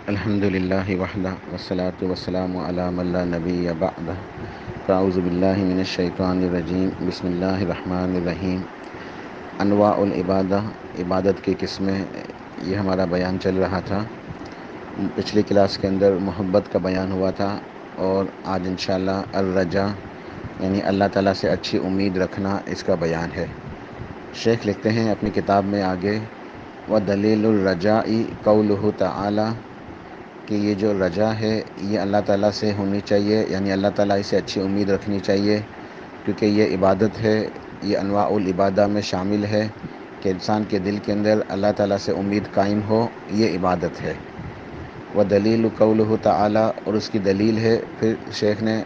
الحمد للہ وحدہ والصلاة والسلام علی من لا نبی بعدہ فاعوذ باللہ من الشیطان الرجیم بسم اللہ الرحمن الرحیم انواع العبادہ، عبادت کی قسمیں، یہ ہمارا بیان چل رہا تھا۔ پچھلی کلاس کے اندر محبت کا بیان ہوا تھا، اور آج انشاءاللہ الرجا یعنی اللہ تعالیٰ سے اچھی امید رکھنا، اس کا بیان ہے۔ شیخ لکھتے ہیں اپنی کتاب میں آگے، وَدَلِيلُ الرَّجَاءِ قَوْلُهُ تَعَالَى، کہ یہ جو رجا ہے یہ اللہ تعالیٰ سے ہونی چاہیے، یعنی اللہ تعالیٰ سے اچھی امید رکھنی چاہیے، کیونکہ یہ عبادت ہے، یہ انواع العبادہ میں شامل ہے کہ انسان کے دل کے اندر اللہ تعالیٰ سے امید قائم ہو، یہ عبادت ہے۔ وَدَلِيلُ قَوْلُهُ تَعَالَى، اور اس کی دلیل ہے پھر شیخ نے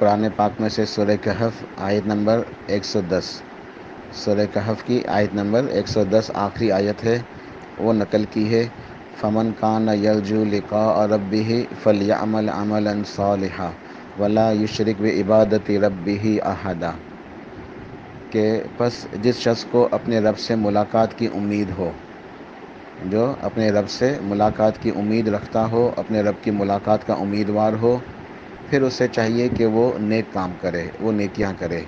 قرآن پاک میں سے سورہ کہف آیت نمبر 110، سورہ کہف کی آیت نمبر 110 آخری آیت ہے، وہ نقل کی ہے، فَمَنْ كَانَ يَرْجُو لِقَاءَ رَبِّهِ فَلْيَعْمَلْ عَمَلًا صَالِحًا وَلَا يُشْرِكْ بِعِبَادَةِ رَبِّهِ أَحَدًا، کہ پس جس شخص کو اپنے رب سے ملاقات کی امید ہو، جو اپنے رب سے ملاقات کی امید رکھتا ہو، اپنے رب کی ملاقات کا امیدوار ہو، پھر اسے چاہیے کہ وہ نیک کام کرے، وہ نیکیاں کرے،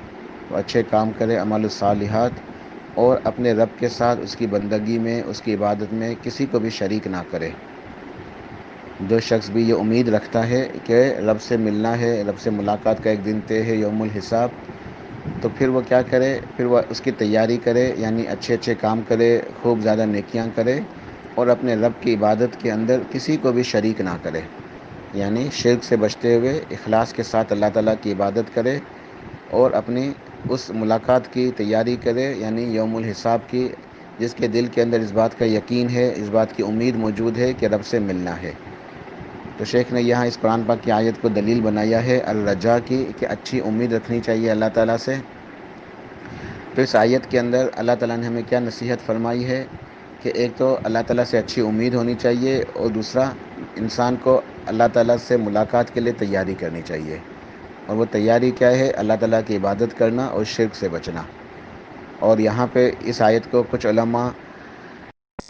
وہ اچھے کام کرے، عمل الصالحات، اور اپنے رب کے ساتھ اس کی بندگی میں، اس کی عبادت میں کسی کو بھی شریک نہ کرے۔ جو شخص بھی یہ امید رکھتا ہے کہ رب سے ملنا ہے، رب سے ملاقات کا ایک دن طے ہے، یوم الحساب، تو پھر وہ کیا کرے، پھر وہ اس کی تیاری کرے، یعنی اچھے اچھے کام کرے، خوب زیادہ نیکیاں کرے، اور اپنے رب کی عبادت کے اندر کسی کو بھی شریک نہ کرے، یعنی شرک سے بچتے ہوئے اخلاص کے ساتھ اللہ تعالیٰ کی عبادت کرے، اور اپنی اس ملاقات کی تیاری کرے، یعنی یوم الحساب کی، جس کے دل کے اندر اس بات کا یقین ہے، اس بات کی امید موجود ہے کہ رب سے ملنا ہے۔ تو شیخ نے یہاں اس قرآن پاک کی آیت کو دلیل بنایا ہے الرجا کی، کہ اچھی امید رکھنی چاہیے اللہ تعالیٰ سے۔ تو اس آیت کے اندر اللہ تعالیٰ نے ہمیں کیا نصیحت فرمائی ہے کہ ایک تو اللہ تعالیٰ سے اچھی امید ہونی چاہیے، اور دوسرا انسان کو اللہ تعالیٰ سے ملاقات کے لیے تیاری کرنی چاہیے، اور وہ تیاری کیا ہے، اللہ تعالیٰ کی عبادت کرنا اور شرک سے بچنا۔ اور یہاں پہ اس آیت کو کچھ علماء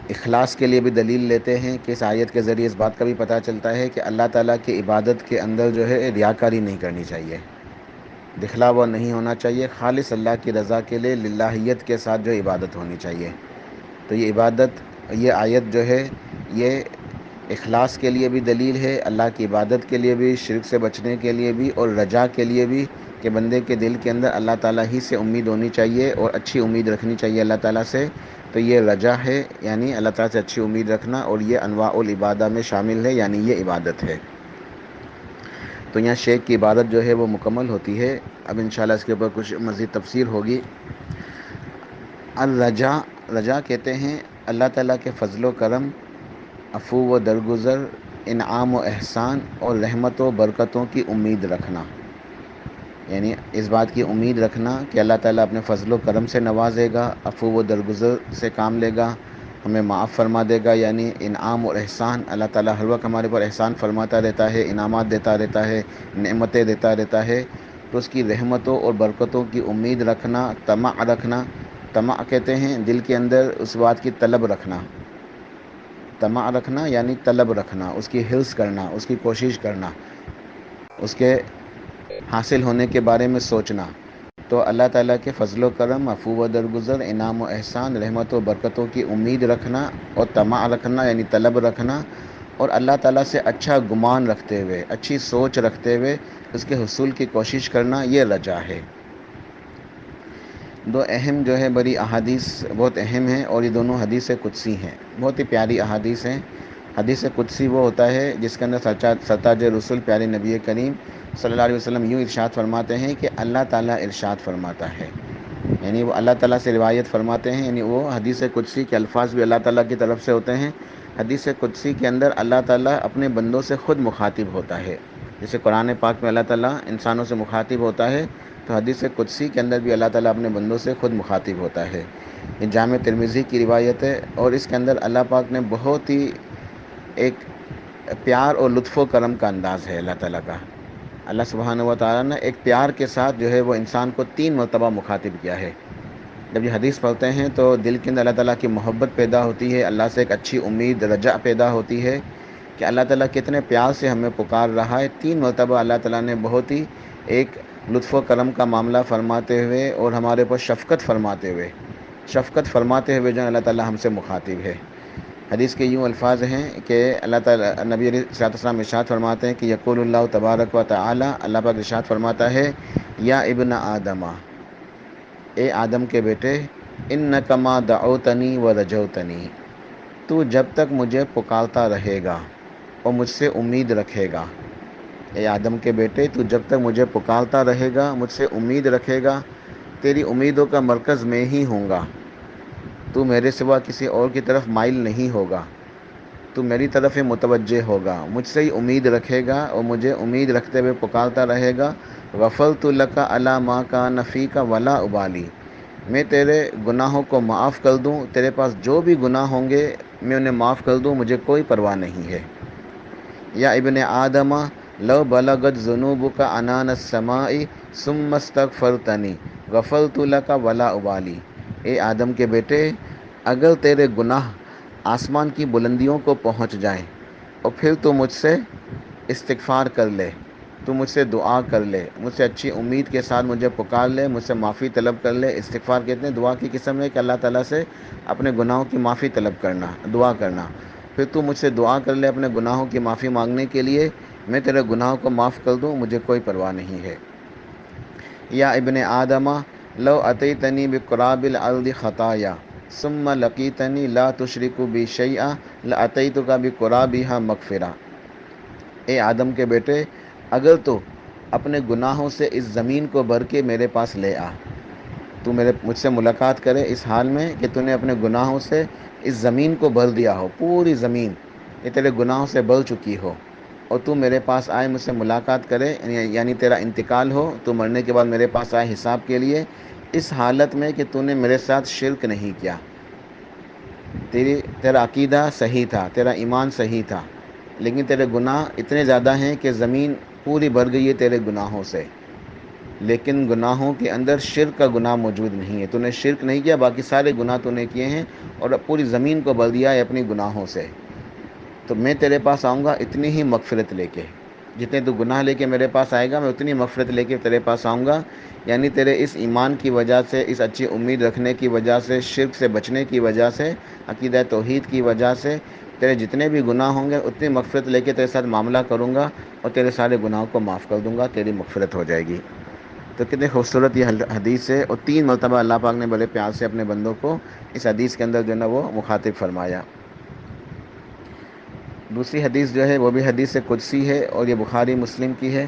اخلاص کے لیے بھی دلیل لیتے ہیں، کہ اس آیت کے ذریعے اس بات کا بھی پتہ چلتا ہے کہ اللہ تعالیٰ کی عبادت کے اندر جو ہے ریاکاری نہیں کرنی چاہیے، دکھلاوا نہیں ہونا چاہیے، خالص اللہ کی رضا کے لیے للہیت کے ساتھ جو عبادت ہونی چاہیے۔ تو یہ عبادت، یہ آیت جو ہے یہ اخلاص کے لیے بھی دلیل ہے، اللہ کی عبادت کے لیے بھی، شرک سے بچنے کے لیے بھی، اور رجا کے لیے بھی، کہ بندے کے دل کے اندر اللہ تعالیٰ ہی سے امید ہونی چاہیے اور اچھی امید رکھنی چاہیے اللہ تعالیٰ سے۔ تو یہ رجا ہے، یعنی اللہ تعالیٰ سے اچھی امید رکھنا، اور یہ انواع العبادہ میں شامل ہے، یعنی یہ عبادت ہے۔ تو یہاں شیخ کی عبادت جو ہے وہ مکمل ہوتی ہے۔ اب انشاءاللہ اس کے اوپر کچھ مزید تفسیر ہوگی۔ الرجا، رجا کہتے ہیں اللہ تعالیٰ کے فضل و کرم، عفو و درگزر، انعام و احسان اور رحمت و برکتوں کی امید رکھنا، یعنی اس بات کی امید رکھنا کہ اللہ تعالیٰ اپنے فضل و کرم سے نوازے گا، عفو و درگزر سے کام لے گا، ہمیں معاف فرما دے گا، یعنی انعام اور احسان، اللہ تعالیٰ ہر وقت ہمارے پر احسان فرماتا رہتا ہے، انعامات دیتا رہتا ہے، نعمتیں دیتا رہتا ہے، تو اس کی رحمتوں اور برکتوں کی امید رکھنا، طمع رکھنا۔ طمع کہتے ہیں دل کے اندر اس بات کی طلب رکھنا، طمع رکھنا یعنی طلب رکھنا، اس کی حرص کرنا، اس کی کوشش کرنا، اس کے حاصل ہونے کے بارے میں سوچنا۔ تو اللہ تعالیٰ کے فضل و کرم، عفو و درگزر، انعام و احسان، رحمت و برکتوں کی امید رکھنا، اور طمع رکھنا یعنی طلب رکھنا، اور اللہ تعالیٰ سے اچھا گمان رکھتے ہوئے، اچھی سوچ رکھتے ہوئے اس کے حصول کی کوشش کرنا، یہ رجا ہے۔ دو اہم جو ہے بڑی احادیث بہت اہم ہیں، اور یہ دونوں حدیث قدسی ہیں، بہت ہی پیاری احادیث ہیں۔ حدیث قدسی وہ ہوتا ہے جس کے اندر سرتاج رسول پیارے نبی کریم صلی اللہ علیہ وسلم یوں ارشاد فرماتے ہیں کہ اللہ تعالیٰ ارشاد فرماتا ہے، یعنی وہ اللہ تعالیٰ سے روایت فرماتے ہیں، یعنی وہ حدیث قدسی کے الفاظ بھی اللہ تعالیٰ کی طرف سے ہوتے ہیں۔ حدیث قدسی کے اندر اللہ تعالیٰ اپنے بندوں سے خود مخاطب ہوتا ہے، جیسے قرآن پاک میں اللہ تعالیٰ انسانوں سے مخاطب ہوتا ہے، تو حدیث قدسی کے اندر بھی اللہ تعالیٰ اپنے بندوں سے خود مخاطب ہوتا ہے۔ یہ جامع ترمذی کی روایت ہے، اور اس کے اندر اللہ پاک نے بہت ہی ایک پیار اور لطف و کرم کا انداز ہے اللہ تعالیٰ کا۔ اللہ سبحانہ و تعالیٰ نے ایک پیار کے ساتھ جو ہے وہ انسان کو 3 مرتبہ مخاطب کیا ہے۔ جب یہ حدیث پڑھتے ہیں تو دل کے اندر اللہ تعالیٰ کی محبت پیدا ہوتی ہے، اللہ سے ایک اچھی امید، رجا پیدا ہوتی ہے، کہ اللہ تعالیٰ کتنے پیار سے ہمیں پکار رہا ہے۔ 3 مرتبہ اللہ تعالیٰ نے بہت ہی ایک لطف و کرم کا معاملہ فرماتے ہوئے اور ہمارے اوپر شفقت فرماتے ہوئے جو اللہ تعالیٰ ہم سے مخاطب ہے۔ حدیث کے یوں الفاظ ہیں کہ اللہ تعالیٰ نبی علیہ السلام ارشاد فرماتے ہیں کہ یقول اللہ تبارک و تعالی، اللہ پاک ارشاد فرماتا ہے، یا ابن آدم، اے آدم کے بیٹے، انک ما دعوتنی و رجوتنی، تو جب تک مجھے پکارتا رہے گا اور مجھ سے امید رکھے گا۔ اے آدم کے بیٹے، تو جب تک مجھے پکارتا رہے گا، مجھ سے امید رکھے گا، تیری امیدوں کا مرکز میں ہی ہوں گا، تو میرے سوا کسی اور کی طرف مائل نہیں ہوگا، تو میری طرف متوجہ ہوگا، مجھ سے ہی امید رکھے گا اور مجھے امید رکھتے ہوئے پکارتا رہے گا۔ غفرت لک علی ما کان فیک ولا ابالی، میں تیرے گناہوں کو معاف کر دوں، تیرے پاس جو بھی گناہ ہوں گے میں انہیں معاف کر دوں، مجھے کوئی پرواہ نہیں ہے۔ یا ابن آدم لو بلغت ذنوبک عنان السماء ثم استغفرتنی غفرت لک ولا ابالی، اے آدم کے بیٹے، اگر تیرے گناہ آسمان کی بلندیوں کو پہنچ جائیں اور پھر تو مجھ سے استغفار کر لے، تو مجھ سے دعا کر لے، مجھ سے اچھی امید کے ساتھ مجھے پکار لے، مجھ سے معافی طلب کر لے۔ استغفار کہتے ہیں دعا کی قسم ہے کہ اللہ تعالیٰ سے اپنے گناہوں کی معافی طلب کرنا، دعا کرنا۔ پھر تو مجھ سے دعا کر لے اپنے گناہوں کی معافی مانگنے کے لیے، میں تیرے گناہوں کو معاف کر دوں، مجھے کوئی پرواہ نہیں ہے۔ یا ابن آدم لو اتیتنی بقراب الارض خطایا ثم لقیتنی لا تشرک بی شیئا لاتیتک بقرابها مغفرہ، اے آدم کے بیٹے، اگر تو اپنے گناہوں سے اس زمین کو بھر کے میرے پاس لے آ، تو مجھ سے ملاقات کرے اس حال میں کہ تو نے اپنے گناہوں سے اس زمین کو بھر دیا ہو، پوری زمین یہ تیرے گناہوں سے بھر چکی ہو، اور تو میرے پاس آئے مجھ سے ملاقات کرے، یعنی تیرا انتقال ہو، تو مرنے کے بعد میرے پاس آئے حساب کے لیے، اس حالت میں کہ تو نے میرے ساتھ شرک نہیں کیا، تیرا عقیدہ صحیح تھا، تیرا ایمان صحیح تھا، لیکن تیرے گناہ اتنے زیادہ ہیں کہ زمین پوری بھر گئی ہے تیرے گناہوں سے، لیکن گناہوں کے اندر شرک کا گناہ موجود نہیں ہے، تو نے شرک نہیں کیا، باقی سارے گناہ تو نے کیے ہیں اور پوری زمین کو بھر دیا ہے اپنی گناہوں سے، تو میں تیرے پاس آؤں گا اتنی ہی مغفرت لے کے، جتنے تو گناہ لے کے میرے پاس آئے گا میں اتنی مغفرت لے کے تیرے پاس آؤں گا، یعنی تیرے اس ایمان کی وجہ سے، اس اچھی امید رکھنے کی وجہ سے، شرک سے بچنے کی وجہ سے، عقیدہ توحید کی وجہ سے، تیرے جتنے بھی گناہ ہوں گے اتنی مغفرت لے کے تیرے ساتھ معاملہ کروں گا اور تیرے سارے گناہوں کو معاف کر دوں گا، تیری مغفرت ہو جائے گی۔ تو کتنے خوبصورت یہ حدیث ہے، اور 3 مرتبہ اللہ پاک نے بڑے پیار سے اپنے بندوں کو اس حدیث کے اندر جو ہے نا وہ مخاطب فرمایا۔ دوسری حدیث جو ہے وہ بھی حدیث قدسی ہے اور یہ بخاری مسلم کی ہے۔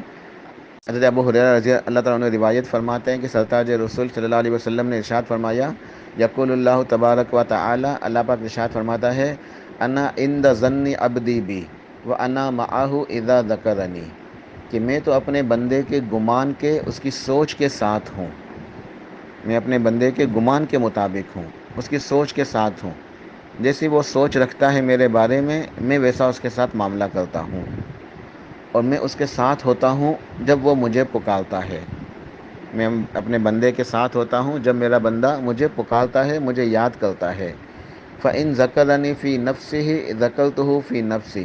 حضرت ابو ہریرہ رضی اللہ تعالیٰ عنہ روایت فرماتے ہیں کہ سرتاج رسول صلی اللہ علیہ وسلم نے ارشاد فرمایا، یقول اللہ تبارک و تعالی، اللہ پاک ارشاد فرماتا ہے، انا عند ظن عبدی بی وانا معہ اذا ذکرنی، کہ میں تو اپنے بندے کے گمان کے، اس کی سوچ کے ساتھ ہوں، میں اپنے بندے کے گمان کے مطابق ہوں، اس کی سوچ کے ساتھ ہوں، جیسی وہ سوچ رکھتا ہے میرے بارے میں ویسا اس کے ساتھ معاملہ کرتا ہوں، اور میں اس کے ساتھ ہوتا ہوں جب وہ مجھے پکارتا ہے، میں اپنے بندے کے ساتھ ہوتا ہوں جب میرا بندہ مجھے پکارتا ہے، مجھے یاد کرتا ہے۔ فَإِن ذَكَرَنِي فِي نَفْسِهِ ذَكَرْتُهُ فِي نَفْسِي،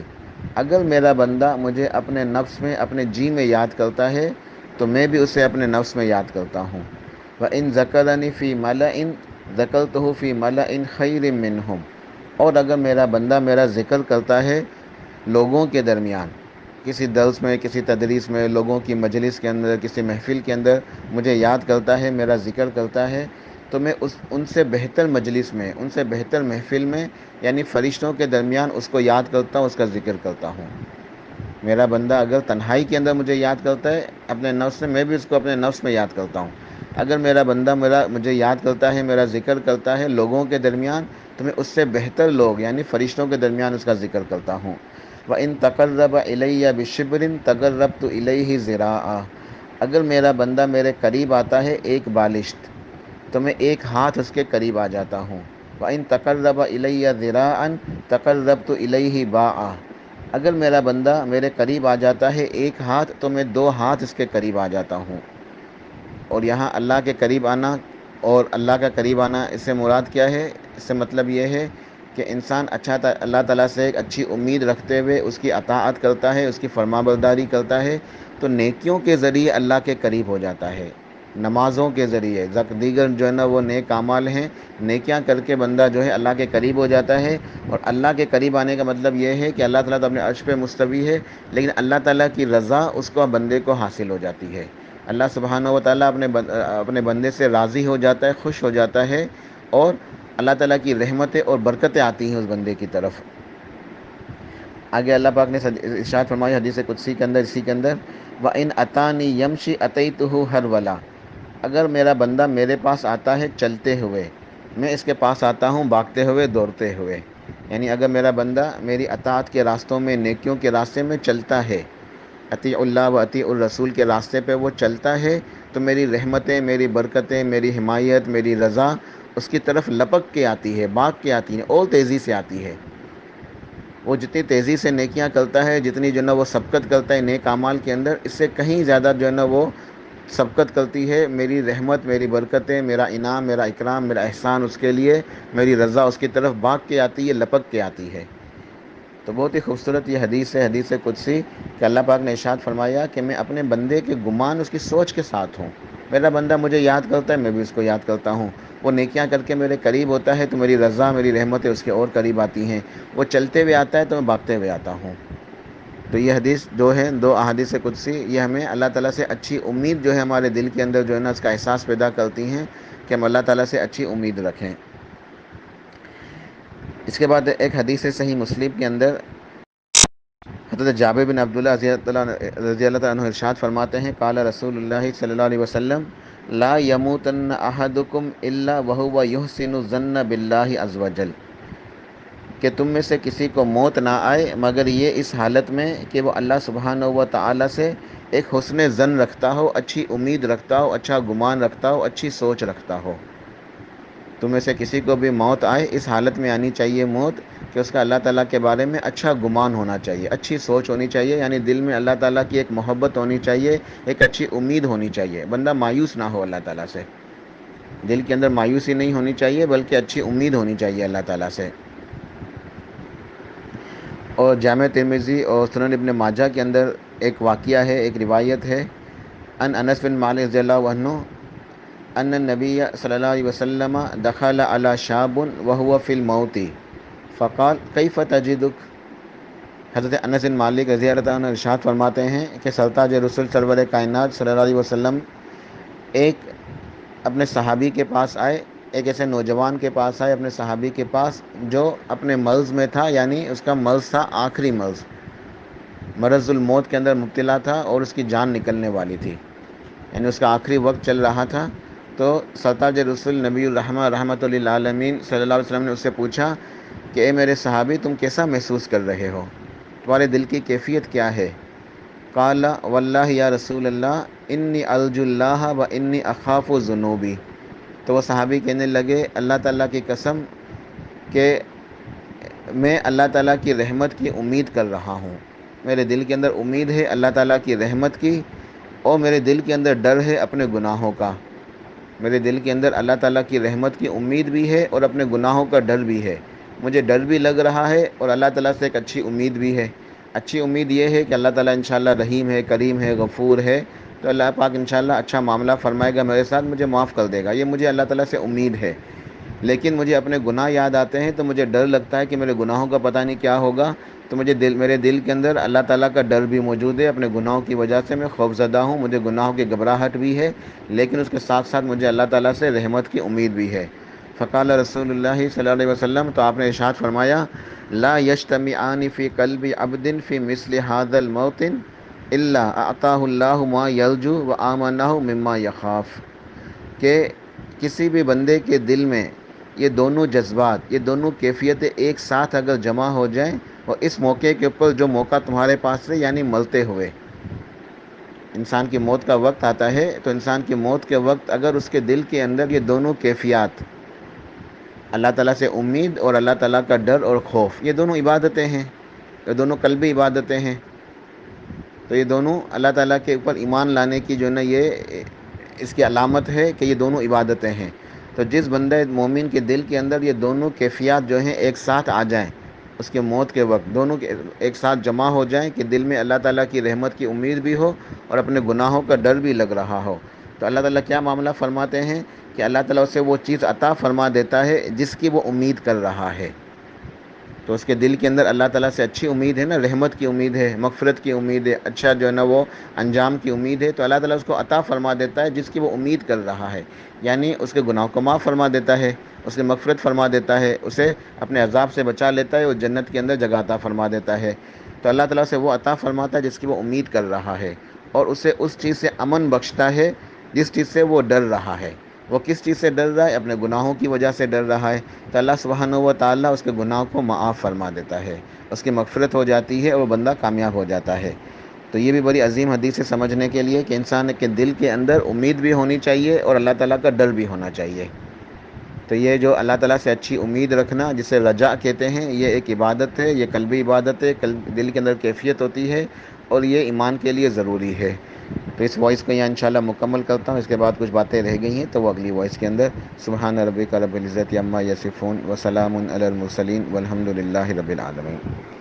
اگر میرا بندہ مجھے اپنے نفس میں، اپنے جی میں یاد کرتا ہے تو میں بھی اسے اپنے نفس میں یاد کرتا ہوں۔ وَإِن ذَكَرَنِي فِي مَلَئٍ ذَكَرْتُهُ فِي مَلَئٍ خَيْرٍ مِّنْهُمْ، اور اگر میرا بندہ میرا ذکر کرتا ہے لوگوں کے درمیان، کسی درس میں، کسی تدریس میں، لوگوں کی مجلس کے اندر، کسی محفل کے اندر مجھے یاد کرتا ہے، میرا ذکر کرتا ہے، تو میں ان سے بہتر مجلس میں، ان سے بہتر محفل میں، یعنی فرشتوں کے درمیان اس کو یاد کرتا ہوں، اس کا ذکر کرتا ہوں۔ میرا بندہ اگر تنہائی کے اندر مجھے یاد کرتا ہے اپنے نفس میں بھی اس کو اپنے نفس میں یاد کرتا ہوں۔ اگر میرا بندہ مجھے یاد کرتا ہے، میرا ذکر کرتا ہے لوگوں کے درمیان، تو میں اس سے بہتر لوگ یعنی فرشتوں کے درمیان اس کا ذکر کرتا ہوں۔ وَإِن تَقَرَّبَ إِلَيَّ بِشِبْرٍ تَقَرَّبْتُ إِلَيْهِ ذِرَاعًا، اگر میرا بندہ میرے قریب آتا ہے ایک بالشت، تو میں ایک ہاتھ اس کے قریب آ جاتا ہوں۔ وَإِن تَقَرَّبَ إِلَيَّ ذِرَاعًا تَقَرَّبْتُ إِلَيْهِ بَاعًا، اگر میرا بندہ میرے قریب آ جاتا ہے ایک ہاتھ، تو میں 2 ہاتھ اس کے قریب آ جاتا ہوں۔ اور یہاں اللہ کے قریب آنا اور اللہ کا قریب آنا، اس سے مراد کیا ہے؟ اس سے مطلب یہ ہے کہ انسان اللہ تعالیٰ سے ایک اچھی امید رکھتے ہوئے اس کی اطاعت کرتا ہے، اس کی فرمانبرداری کرتا ہے، تو نیکیوں کے ذریعے اللہ کے قریب ہو جاتا ہے، نمازوں کے ذریعے، دیگر جو ہے نا وہ نیک اعمال ہیں، نیکیاں کر کے بندہ جو ہے اللہ کے قریب ہو جاتا ہے۔ اور اللہ کے قریب آنے کا مطلب یہ ہے کہ اللہ تعالیٰ تو اپنے عرش پہ مستوی ہے، لیکن اللہ تعالیٰ کی رضا اس کو بندے کو حاصل ہو جاتی ہے۔ اللہ سبحانہ و تعالیٰ اپنے بندے سے راضی ہو جاتا ہے، خوش ہو جاتا ہے، اور اللہ تعالیٰ کی رحمتیں اور برکتیں آتی ہیں اس بندے کی طرف۔ آگے اللہ پاک نے ارشاد فرمایا حدیث قدسی کے اندر، اسی کے اندر، وَإِنْ أَتَانِي يَمْشِي أَتَيْتُهُ هَرْوَلًا، اگر میرا بندہ میرے پاس آتا ہے چلتے ہوئے، میں اس کے پاس آتا ہوں بھاگتے ہوئے، دوڑتے ہوئے۔ یعنی اگر میرا بندہ میری اطاعت کے راستوں میں، نیکیوں کے راستے میں چلتا ہے، اطیع اللہ و اطیع الرسول کے راستے پہ وہ چلتا ہے، تو میری رحمتیں، میری برکتیں، میری حمایت، میری رضا اس کی طرف لپک کے آتی ہے، بھاگ کے آتی ہے، اور تیزی سے آتی ہے۔ وہ جتنی تیزی سے نیکیاں کرتا ہے، جتنی جو ہے نا وہ سبقت کرتا ہے نیک اعمال کے اندر، اس سے کہیں زیادہ جو ہے نا وہ سبقت کرتی ہے میری رحمت، میری برکتیں، میرا انعام، میرا اکرام، میرا احسان اس کے لیے، میری رضا اس کی طرف بھاگ کے آتی ہے، لپک کے آتی ہے۔ تو بہت ہی خوبصورت یہ حدیث ہے، حدیث قدسی، کہ اللہ پاک نے ارشاد فرمایا کہ میں اپنے بندے کے گمان اس کی سوچ کے ساتھ ہوں۔ میرا بندہ مجھے یاد کرتا ہے، میں بھی اس کو یاد کرتا ہوں۔ وہ نیکیاں کر کے میرے قریب ہوتا ہے تو میری رضا، میری رحمتیں اس کے اور قریب آتی ہیں۔ وہ چلتے ہوئے آتا ہے تو میں بھاگتے ہوئے آتا ہوں۔ تو یہ حدیث جو ہے، دو احادیث قدسی، یہ ہمیں اللہ تعالیٰ سے اچھی امید جو ہے ہمارے دل کے اندر جو ہے نا اس کا احساس پیدا کرتی ہیں کہ ہم اللہ تعالیٰ سے اچھی امید رکھیں۔ اس کے بعد ایک حدیث صحیح مسلم کے اندر حضرت جابر بن عبداللہ رضی اللہ عنہ ارشاد فرماتے ہیں، قال رسول اللہ صلی اللہ علیہ وسلم، لا یموتن احدکم الا وہو یحسن الظن باللہ عز وجل، کہ تم میں سے کسی کو موت نہ آئے مگر یہ اس حالت میں کہ وہ اللہ سبحانہ و تعالیٰ سے ایک حسن ظن رکھتا ہو، اچھی امید رکھتا ہو، اچھا گمان رکھتا ہو، اچھی سوچ رکھتا ہو۔ تم میں سے کسی کو بھی موت آئے، اس حالت میں آنی چاہیے موت کہ اس کا اللہ تعالیٰ کے بارے میں اچھا گمان ہونا چاہیے، اچھی سوچ ہونی چاہیے، یعنی دل میں اللہ تعالیٰ کی ایک محبت ہونی چاہیے، ایک اچھی امید ہونی چاہیے، بندہ مایوس نہ ہو اللہ تعالیٰ سے، دل کے اندر مایوسی نہیں ہونی چاہیے بلکہ اچھی امید ہونی چاہیے اللہ تعالیٰ سے۔ اور جامع ترمذی اور سنن ابن ماجہ کے اندر ایک واقعہ ہے، ایک روایت ہے، انس بن مالک رضی اللہ عنہ ان النبی صلی اللہ علیہ وسلم دخل علی شاب وهو فی الموت فقال کیف تجدک۔ حضرت انس بن مالک رضی اللہ عنہ ارشاد فرماتے ہیں کہ سرتاج رسول سرور کائنات صلی اللہ علیہ وسلم ایک اپنے صحابی کے پاس آئے، ایک ایسے نوجوان کے پاس آئے، اپنے صحابی کے پاس، جو اپنے مرض میں تھا، یعنی اس کا مرض تھا آخری مرض، مرض الموت کے اندر مبتلا تھا اور اس کی جان نکلنے والی تھی، یعنی اس کا آخری وقت چل رہا تھا۔ تو سرتاج رسول نبی الرحمہ رحمۃ للعالمین صلی اللہ علیہ وسلم نے اس سے پوچھا کہ اے میرے صحابی، تم کیسا محسوس کر رہے ہو، تمہارے دل کی کیفیت کیا ہے؟ قال واللہ یا رسول اللہ انی ارجو اللہ و انی اخاف ذنوبی۔ تو وہ صحابی کہنے لگے، اللہ تعالیٰ کی قسم کہ میں اللہ تعالیٰ کی رحمت کی امید کر رہا ہوں، میرے دل کے اندر امید ہے اللہ تعالیٰ کی رحمت کی، اور میرے دل کے اندر ڈر ہے اپنے گناہوں کا، میرے دل کے اندر اللہ تعالیٰ کی رحمت کی امید بھی ہے اور اپنے گناہوں کا ڈر بھی ہے، مجھے ڈر بھی لگ رہا ہے اور اللہ تعالیٰ سے ایک اچھی امید بھی ہے۔ اچھی امید یہ ہے کہ اللہ تعالیٰ انشاءاللہ رحیم ہے، کریم ہے، غفور ہے، تو اللہ پاک انشاءاللہ اچھا معاملہ فرمائے گا میرے ساتھ، مجھے معاف کر دے گا، یہ مجھے اللہ تعالیٰ سے امید ہے۔ لیکن مجھے اپنے گناہ یاد آتے ہیں تو مجھے ڈر لگتا ہے کہ میرے گناہوں کا پتہ نہیں کیا ہوگا، تو میرے دل کے اندر اللہ تعالیٰ کا ڈر بھی موجود ہے، اپنے گناہوں کی وجہ سے میں خوف زدہ ہوں، مجھے گناہوں کی گھبراہٹ بھی ہے، لیکن اس کے ساتھ ساتھ مجھے اللہ تعالیٰ سے رحمت کی امید بھی ہے۔ فقال رسول اللہ صلی اللہ علیہ وسلم، تو آپ نے ارشاد فرمایا، لا یجتمعان فی قلب عبد فی مثل ھذا الموطن الا اعطاہ اللہ ما یرجو وآمنہ مما یخاف، کہ کسی بھی بندے کے دل میں یہ دونوں جذبات، یہ دونوں کیفیتیں ایک ساتھ اگر جمع ہو جائیں، اور اس موقع کے اوپر جو موقع تمہارے پاس ہے، یعنی مرتے ہوئے انسان کی موت کا وقت آتا ہے، تو انسان کی موت کے وقت اگر اس کے دل کے اندر یہ دونوں کیفیات، اللہ تعالیٰ سے امید اور اللہ تعالیٰ کا ڈر اور خوف، یہ دونوں عبادتیں ہیں، یہ دونوں قلبی عبادتیں ہیں، تو یہ دونوں اللہ تعالیٰ کے اوپر ایمان لانے کی جو ہے نا یہ اس کی علامت ہے کہ یہ دونوں عبادتیں ہیں۔ تو جس بندہ مومن کے دل کے اندر یہ دونوں کیفیات جو ہیں ایک ساتھ آ جائیں، اس کے موت کے وقت دونوں ایک ساتھ جمع ہو جائیں کہ دل میں اللہ تعالیٰ کی رحمت کی امید بھی ہو اور اپنے گناہوں کا ڈر بھی لگ رہا ہو، تو اللہ تعالیٰ کیا معاملہ فرماتے ہیں کہ اللہ تعالیٰ اسے وہ چیز عطا فرما دیتا ہے جس کی وہ امید کر رہا ہے۔ تو اس کے دل کے اندر اللہ تعالیٰ سے اچھی امید ہے نا، رحمت کی امید ہے، مغفرت کی امید ہے، اچھا جو ہے نا وہ انجام کی امید ہے، تو اللہ تعالیٰ اس کو عطا فرما دیتا ہے جس کی وہ امید کر رہا ہے، یعنی اس کے گناہوں کو معاف فرما دیتا ہے، اس کی مغفرت فرما دیتا ہے، اسے اپنے عذاب سے بچا لیتا ہے، وہ جنت کے اندر جگہ عطا فرما دیتا ہے۔ تو اللہ تعالیٰ سے وہ عطا فرماتا ہے جس کی وہ امید کر رہا ہے، اور اسے اس چیز سے امن بخشتا ہے جس چیز سے وہ ڈر رہا ہے۔ وہ کس چیز سے ڈر رہا ہے؟ اپنے گناہوں کی وجہ سے ڈر رہا ہے، تو اللہ سبحانہ و تعالیٰ اس کے گناہوں کو معاف فرما دیتا ہے، اس کی مغفرت ہو جاتی ہے اور وہ بندہ کامیاب ہو جاتا ہے۔ تو یہ بھی بڑی عظیم حدیث ہے سمجھنے کے لیے کہ انسان کے دل کے اندر امید بھی ہونی چاہیے اور اللہ تعالیٰ کا ڈر بھی ہونا چاہیے۔ تو یہ جو اللہ تعالیٰ سے اچھی امید رکھنا جسے رجاء کہتے ہیں، یہ ایک عبادت ہے، یہ قلبی عبادت ہے، دل کے اندر کیفیت ہوتی ہے اور یہ ایمان کے لیے ضروری ہے۔ تو اس وائس کو یہاں انشاءاللہ مکمل کرتا ہوں، اس کے بعد کچھ باتیں رہ گئی ہیں تو وہ اگلی وائس کے اندر۔ سبحان ربک رب العزت عما یصفون وسلام علی المرسلین والحمد للہ رب العالمین۔